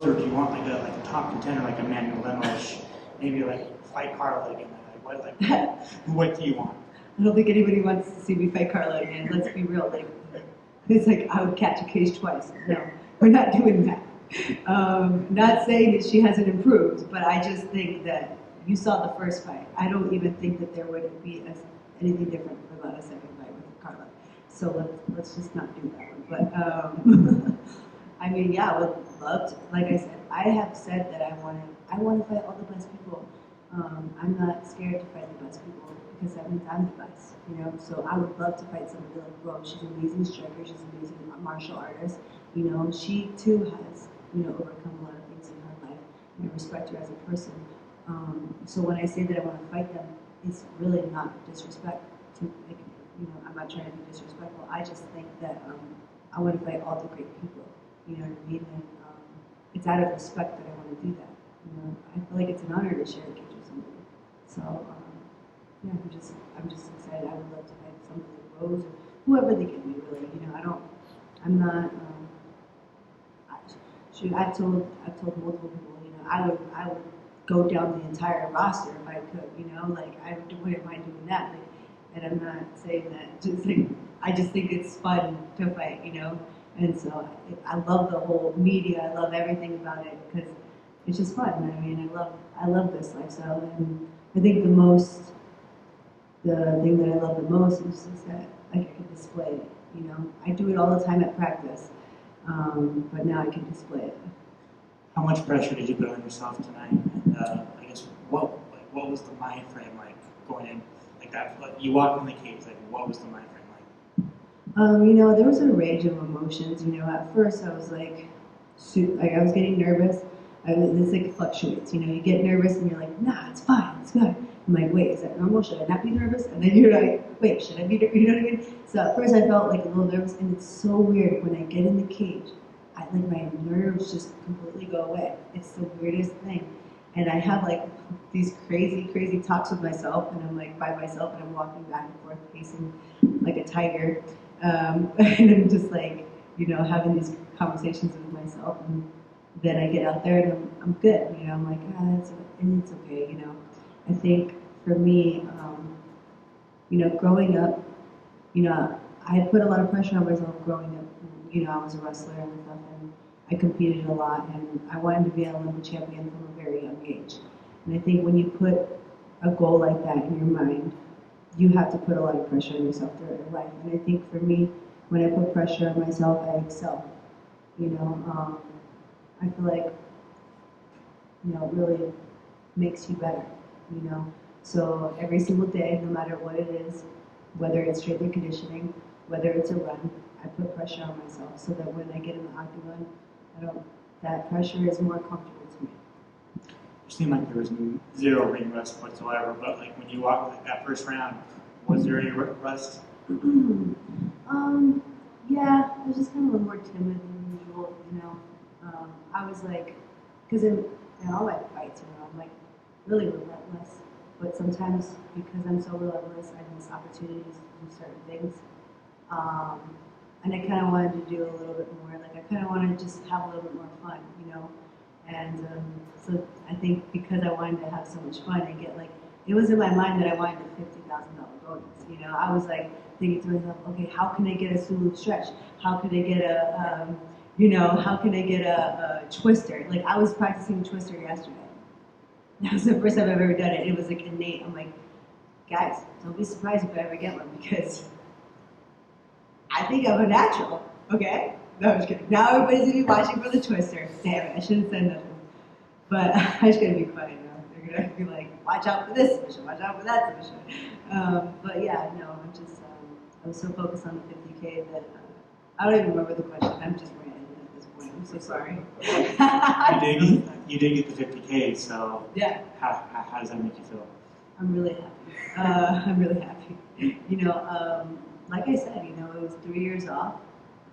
Or do you want like a top contender like a Manuel Lemos, maybe like fight Carla again? What do you want? I don't think anybody wants to see me fight Carla again. Let's be real. Like, it's like I would catch a case twice. No, we're not doing that. Not saying that she hasn't improved, but I just think that you saw the first fight. I don't even think that there would be anything different about a second fight with Carla. So let's just not do that one. But I mean, yeah, I would love to. Like I said, I have said that I want to fight all the best people. I'm not scared to fight the best people because that means I'm the best, you know. So I would love to fight somebody like Rose. She's an amazing striker. She's an amazing martial artist. You know, she too has, you know, overcome a lot of things in her life. And I respect her as a person. So when I say that I want to fight them, it's really not disrespect to, like, you know, I'm not trying to be disrespectful. I just think that I want to fight all the great people. You know what I mean? And it's out of respect that I want to do that. You know, I feel like it's an honor to share a cage with somebody. So yeah, I'm just excited. I would love to fight somebody like Rose or whoever they give me. Really, you know, I'm not. I've told multiple people. You know, I would go down the entire roster if I could. You know, like I wouldn't mind doing that. Like, and I'm not saying that. Just like I just think it's fun to fight. You know. And so I love the whole media. I love everything about it because it's just fun. I mean, I love this lifestyle, and I think the thing that I love the most is just that like I can display it. You know, I do it all the time at practice, but now I can display it. How much pressure did you put on yourself tonight? And I guess what was the mind frame like going in like that? Like you walked in the cage, like what was the mind frame like? You know, there was a range of emotions. You know, at first I was like I was getting nervous. This like fluctuates. You know, you get nervous and you're like, nah, it's fine, it's good. I'm like, wait, is that normal? Should I not be nervous? And then you're like, wait, should I be nervous? You know what I mean? So at first I felt like a little nervous, and it's so weird when I get in the cage. Like my nerves just completely go away. It's the weirdest thing. And I have like these crazy talks with myself, and I'm like by myself, and I'm walking back and forth, pacing like a tiger. And I'm just like, you know, having these conversations with myself, and then I get out there and I'm good. You know, I'm like, it's okay. You know, I think for me, you know, growing up, you know, I put a lot of pressure on myself growing up. You know, I was a wrestler and stuff, and I competed a lot, and I wanted to be an Olympic champion from a very young age. And I think when you put a goal like that in your mind, you have to put a lot of pressure on yourself throughout your life. And I think for me, when I put pressure on myself, I excel. You know, I feel like, you know, it really makes you better, you know. So every single day, no matter what it is, whether it's strength and conditioning, whether it's a run, I put pressure on myself so that when I get in the octagon, that pressure is more comfortable to me. You seemed like there was zero ring rust whatsoever, but like when you walked like that first round, was there any rust? Yeah, I was just kind of a little more timid than usual, you know. I was like, because in all my fights, you know, I'm like really relentless, but sometimes because I'm so relentless, I miss opportunities to do certain things. And I kind of wanted to do a little bit more, like I kind of wanted to just have a little bit more fun, you know. And so I think because I wanted to have so much fun, I get like, it was in my mind that I wanted a $50,000 bonus, you know. I was like thinking to myself, okay, how can I get a Zulu stretch? How can I get you know, how can I get a twister? Like I was practicing twister yesterday. That was the first time I've ever done it. It was like innate. I'm like, guys, don't be surprised if I ever get one because I think I'm a natural, okay? No, I'm just kidding. Now everybody's gonna be watching for the twister. Damn it, I shouldn't say nothing. But I'm just gonna be funny, you know? They're gonna be like, watch out for this submission, watch out for that submission. But yeah, no, I'm just, I was so focused on the 50K that I don't even remember the question. I'm just ranting at this point. I'm so sorry. You did get the 50K, so yeah. How does that make you feel? I'm really happy. I'm really happy. You know, like I said, you know, it was 3 years off,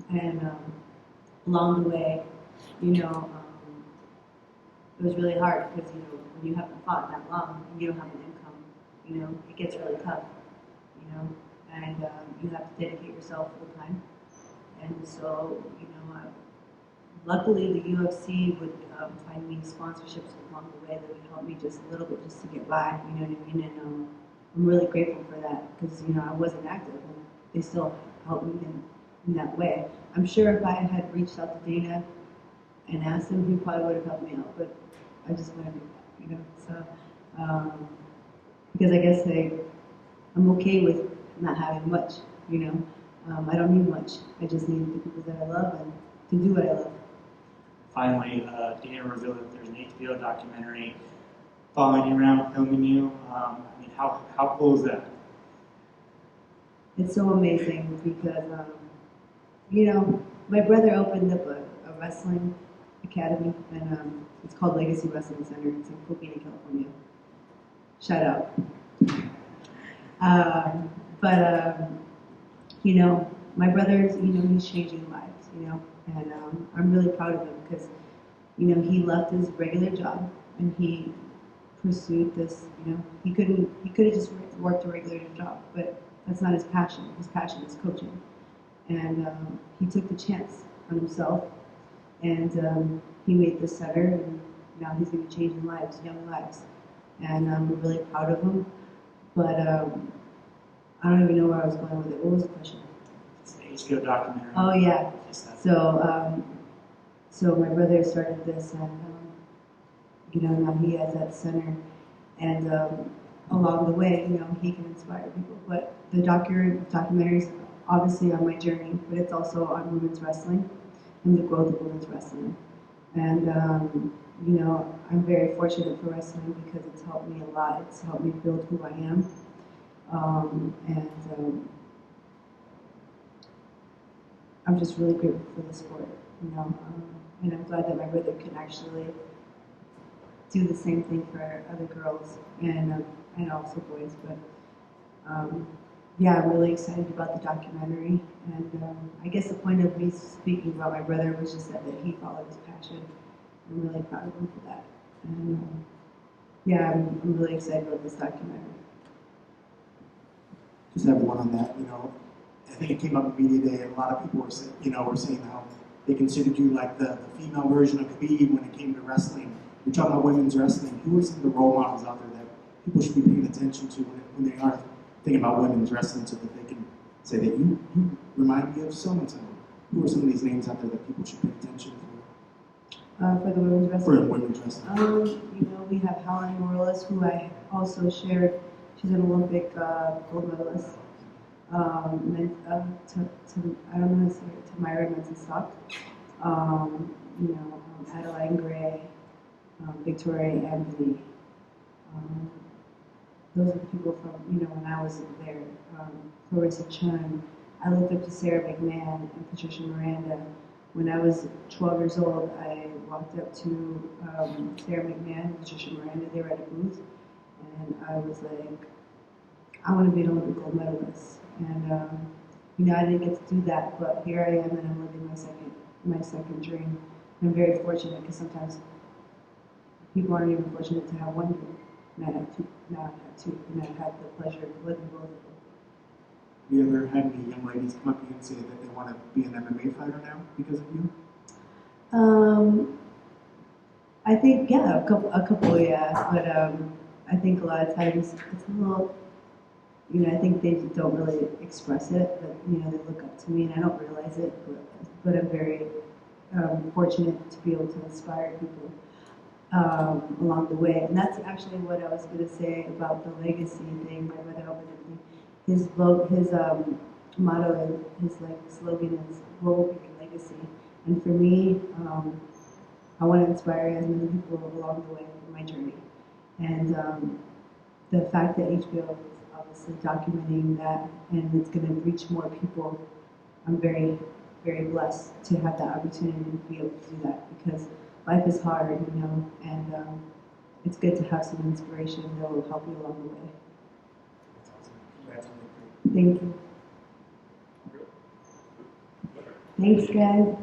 and along the way, you know, it was really hard because, you know, when you haven't fought that long and you don't have an income, you know, it gets really tough, you know, and you have to dedicate yourself full time. And so, you know, luckily, the UFC would find me sponsorships along the way that would help me just a little bit just to get by. You know what I mean? And I'm really grateful for that because I wasn't active, and they still helped me in that way. I'm sure if I had reached out to Dana and asked him, he probably would have helped me out, but I just want to do that. So because I guess I'm okay with not having much. I don't need much. I just need the people that I love and to do what I love. Finally, Dana revealed that there's an HBO documentary following you around, filming you. How cool is that? It's so amazing because, my brother opened up a wrestling academy, and it's called Legacy Wrestling Center. It's in Copina, California. Shout out. My brother's, he's changing lives, and I'm really proud of him because, he left his regular job and he pursued this, he could have just worked a regular job, but that's not his passion. His passion is coaching. And he took the chance on himself, and he made this center, and now he's going to be changing lives, young lives. And I'm really proud of him. But I don't even know where I was going with it. What was the question? It's the HBO documentary. Oh, yeah. So my brother started this, and now he has that center. And along the way, he can inspire people. But the documentary is obviously on my journey, but it's also on women's wrestling and the growth of women's wrestling. And I'm very fortunate for wrestling because it's helped me a lot. It's helped me build who I am. I'm just really grateful for the sport, and I'm glad that my brother can actually do the same thing for other girls and also boys. But I'm really excited about the documentary, and I guess the point of me speaking about my brother was just that he followed his passion. I'm really proud of him for that, and I'm really excited about this documentary. Just have one on that. I think it came up in media day, and a lot of people were saying how they considered you like the female version of Khabib when it came to wrestling. You're talking about women's wrestling. Who are some of the role models out there that people should be paying attention to when they are thinking about women's wrestling, so that they can say that you remind me of so and so? Who are some of these names out there that people should pay attention For the women's wrestling? for women's wrestling? We have Helen Morales, who I also shared. She's an Olympic gold medalist. I don't know how to say it, Tamara Menzenstock. Adeline Gray, Victoria Anthony. Those are the people from, when I was there. Clarissa Chun. I looked up to Sarah McMahon and Patricia Miranda. When I was 12 years old, I walked up to Sarah McMahon and Patricia Miranda. They were at a booth, and I was like, I want to be an Olympic gold medalist. And I didn't get to do that, but here I am, and I'm living my second dream. And I'm very fortunate because sometimes people aren't even fortunate to have one dream. And I have two. Now I have two, and I've had the pleasure of living both of them. Have you ever had any young ladies come up to you and say that they want to be an MMA fighter now because of you? I think a couple, yeah. But I think a lot of times it's a little. I think they don't really express it, but they look up to me, and I don't realize it. But I'm very fortunate to be able to inspire people along the way, and that's actually what I was going to say about the legacy thing. My brother opened it. His motto, his slogan is "Role Your Legacy," and for me, I want to inspire as many people along the way in my journey, and the fact that HBO is obviously documenting that, and it's going to reach more people. I'm very, very blessed to have that opportunity to be able to do that because life is hard, and it's good to have some inspiration that will help you along the way. That's awesome. Thank you. Thanks, guys.